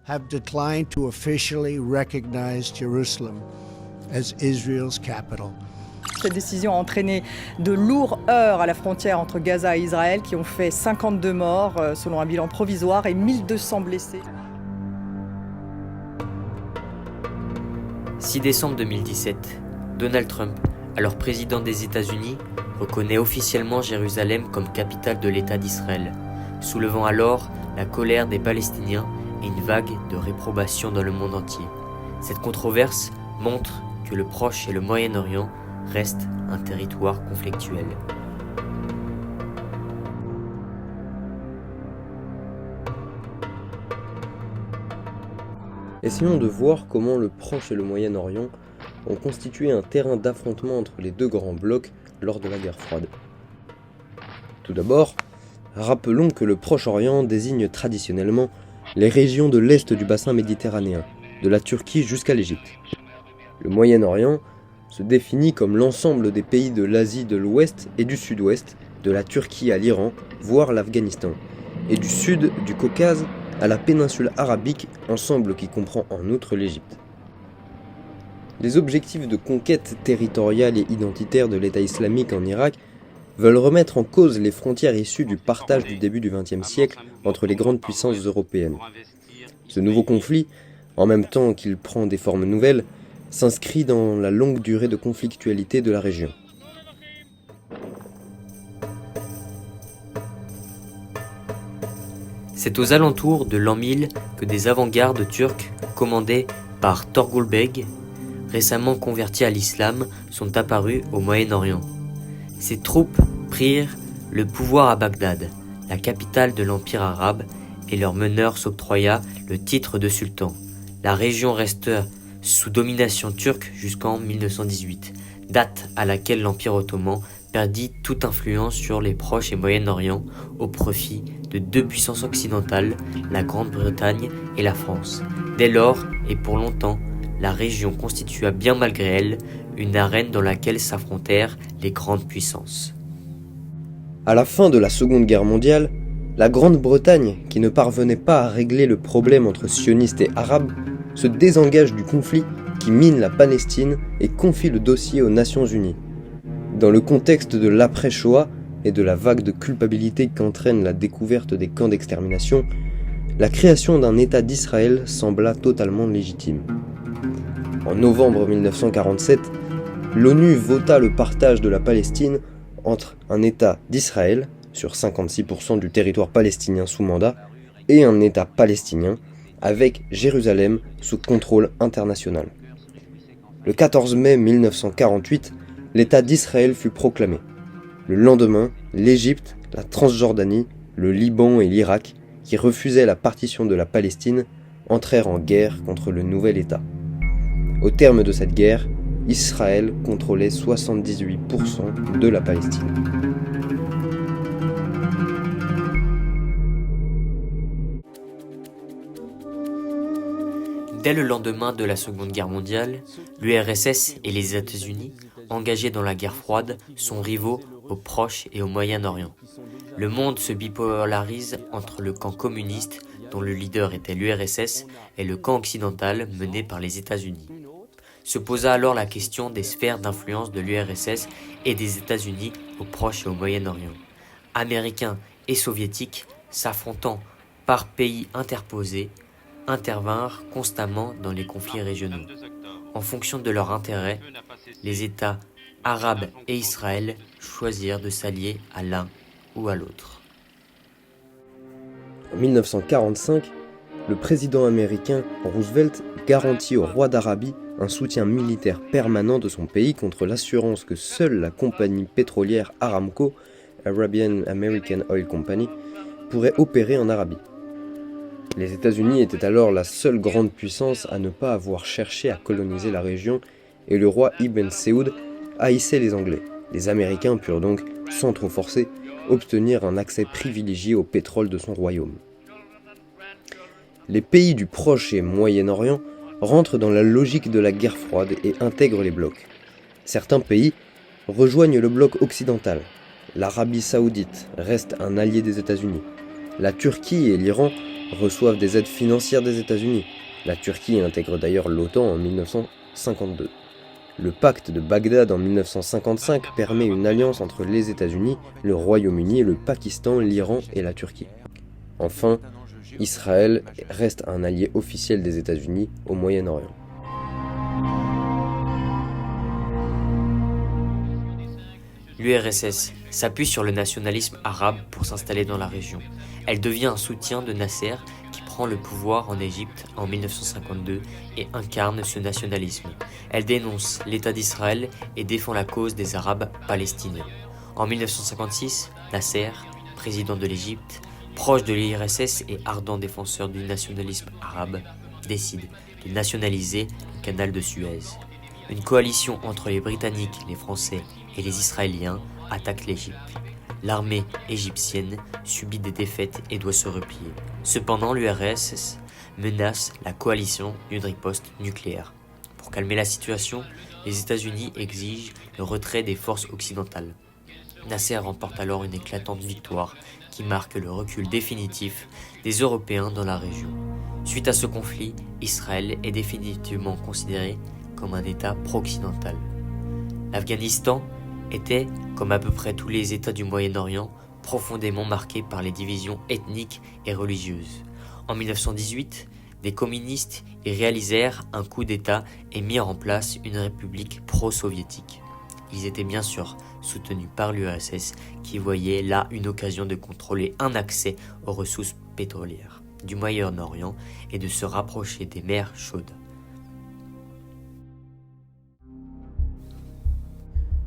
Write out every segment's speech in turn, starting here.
have declined to officially recognize Jerusalem as Israel's capital. Cette décision a entraîné de lourds heurts à la frontière entre Gaza et Israël qui ont fait 52 morts selon un bilan provisoire et 1200 blessés. 6 décembre 2017, Donald Trump, alors président des États-Unis, reconnaît officiellement Jérusalem comme capitale de l'État d'Israël, soulevant alors la colère des Palestiniens et une vague de réprobation dans le monde entier. Cette controverse montre que le Proche et le Moyen-Orient restent un territoire conflictuel. Essayons de voir comment le Proche et le Moyen-Orient ont constitué un terrain d'affrontement entre les deux grands blocs lors de la guerre froide. Tout d'abord, rappelons que le Proche-Orient désigne traditionnellement les régions de l'est du bassin méditerranéen, de la Turquie jusqu'à l'Égypte. Le Moyen-Orient se définit comme l'ensemble des pays de l'Asie de l'Ouest et du Sud-Ouest, de la Turquie à l'Iran, voire l'Afghanistan, et du sud du Caucase à la péninsule arabique, ensemble qui comprend en outre l'Égypte. Les objectifs de conquête territoriale et identitaire de l'État islamique en Irak veulent remettre en cause les frontières issues du partage du début du XXe siècle entre les grandes puissances européennes. Ce nouveau conflit, en même temps qu'il prend des formes nouvelles, s'inscrit dans la longue durée de conflictualité de la région. C'est aux alentours de l'an 1000 que des avant-gardes turcs commandés par Torgul Beg, récemment convertis à l'islam, sont apparus au Moyen-Orient. Ces troupes prirent le pouvoir à Bagdad, la capitale de l'Empire arabe, et leur meneur s'octroya le titre de sultan. La région resta sous domination turque jusqu'en 1918, date à laquelle l'Empire ottoman perdit toute influence sur les Proches et Moyen-Orient au profit de deux puissances occidentales, la Grande-Bretagne et la France. Dès lors, et pour longtemps, la région constitua bien malgré elle une arène dans laquelle s'affrontèrent les grandes puissances. À la fin de la Seconde Guerre mondiale, la Grande-Bretagne, qui ne parvenait pas à régler le problème entre sionistes et arabes, se désengage du conflit qui mine la Palestine et confie le dossier aux Nations Unies. Dans le contexte de l'après-Shoah et de la vague de culpabilité qu'entraîne la découverte des camps d'extermination, la création d'un État d'Israël sembla totalement légitime. En novembre 1947, l'ONU vota le partage de la Palestine entre un État d'Israël, sur 56% du territoire palestinien sous mandat, et un État palestinien, avec Jérusalem sous contrôle international. Le 14 mai 1948, l'État d'Israël fut proclamé. Le lendemain, l'Égypte, la Transjordanie, le Liban et l'Irak, qui refusaient la partition de la Palestine, entrèrent en guerre contre le nouvel État. Au terme de cette guerre, Israël contrôlait 78% de la Palestine. Dès le lendemain de la Seconde Guerre mondiale, l'URSS et les États-Unis, engagés dans la guerre froide, sont rivaux au Proche et au Moyen-Orient. Le monde se bipolarise entre le camp communiste, dont le leader était l'URSS, et le camp occidental mené par les États-Unis. Se posa alors la question des sphères d'influence de l'URSS et des États-Unis au Proche et au Moyen-Orient. Américains et soviétiques, s'affrontant par pays interposés, intervinrent constamment dans les conflits régionaux. En fonction de leurs intérêts, les États arabes et Israël choisirent de s'allier à l'un ou à l'autre. En 1945, le président américain Roosevelt garantit au roi d'Arabie un soutien militaire permanent de son pays contre l'assurance que seule la compagnie pétrolière Aramco, Arabian American Oil Company, pourrait opérer en Arabie. Les États-Unis étaient alors la seule grande puissance à ne pas avoir cherché à coloniser la région et le roi Ibn Saoud haïssait les Anglais. Les Américains purent donc, sans trop forcer, obtenir un accès privilégié au pétrole de son royaume. Les pays du Proche et Moyen-Orient rentrent dans la logique de la guerre froide et intègrent les blocs. Certains pays rejoignent le bloc occidental. L'Arabie saoudite reste un allié des États-Unis. La Turquie et l'Iran reçoivent des aides financières des États-Unis. La Turquie intègre d'ailleurs l'OTAN en 1952. Le pacte de Bagdad en 1955 permet une alliance entre les États-Unis, le Royaume-Uni, le Pakistan, l'Iran et la Turquie. Enfin, Israël reste un allié officiel des États-Unis au Moyen-Orient. L'URSS s'appuie sur le nationalisme arabe pour s'installer dans la région. Elle devient un soutien de Nasser qui prend le pouvoir en Égypte en 1952 et incarne ce nationalisme. Elle dénonce l'État d'Israël et défend la cause des Arabes palestiniens. En 1956, Nasser, président de l'Égypte, proche de l'URSS et ardent défenseur du nationalisme arabe, décide de nationaliser le canal de Suez. Une coalition entre les Britanniques, les Français et les Israéliens attaque l'Égypte. L'armée égyptienne subit des défaites et doit se replier. Cependant, l'URSS menace la coalition d'une riposte nucléaire. Pour calmer la situation, les États-Unis exigent le retrait des forces occidentales. Nasser remporte alors une éclatante victoire qui marque le recul définitif des Européens dans la région. Suite à ce conflit, Israël est définitivement considéré comme un État pro-occidental. L'Afghanistan était, comme à peu près tous les États du Moyen-Orient, profondément marqué par les divisions ethniques et religieuses. En 1918, des communistes y réalisèrent un coup d'État et mirent en place une république pro-soviétique. Ils étaient bien sûr soutenus par l'URSS qui voyait là une occasion de contrôler un accès aux ressources pétrolières du Moyen-Orient et de se rapprocher des mers chaudes.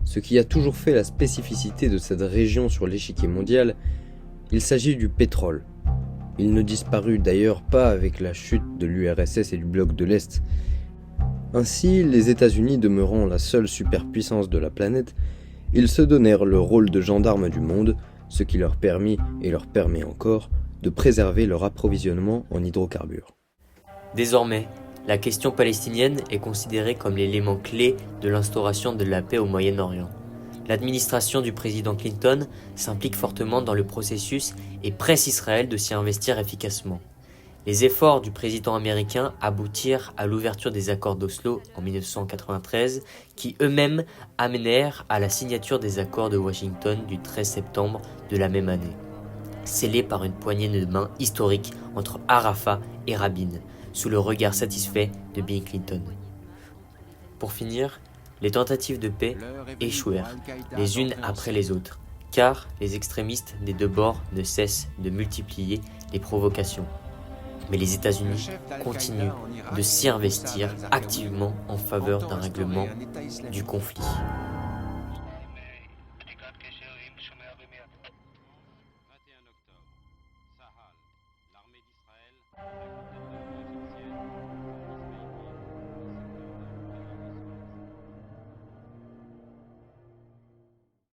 Ce qui a toujours fait la spécificité de cette région sur l'échiquier mondial, il s'agit du pétrole. Il ne disparut d'ailleurs pas avec la chute de l'URSS et du bloc de l'Est. Ainsi, les États-Unis demeurant la seule superpuissance de la planète, ils se donnèrent le rôle de gendarmes du monde, ce qui leur permit, et leur permet encore, de préserver leur approvisionnement en hydrocarbures. Désormais, la question palestinienne est considérée comme l'élément clé de l'instauration de la paix au Moyen-Orient. L'administration du président Clinton s'implique fortement dans le processus et presse Israël de s'y investir efficacement. Les efforts du président américain aboutirent à l'ouverture des accords d'Oslo en 1993, qui eux-mêmes amenèrent à la signature des accords de Washington du 13 septembre de la même année, scellés par une poignée de main historique entre Arafat et Rabin, sous le regard satisfait de Bill Clinton. Pour finir, les tentatives de paix échouèrent, les unes après les autres, car les extrémistes des deux bords ne cessent de multiplier les provocations. Mais les États-Unis continuent de s'y investir activement en faveur d'un règlement du conflit. L'armée d'Israël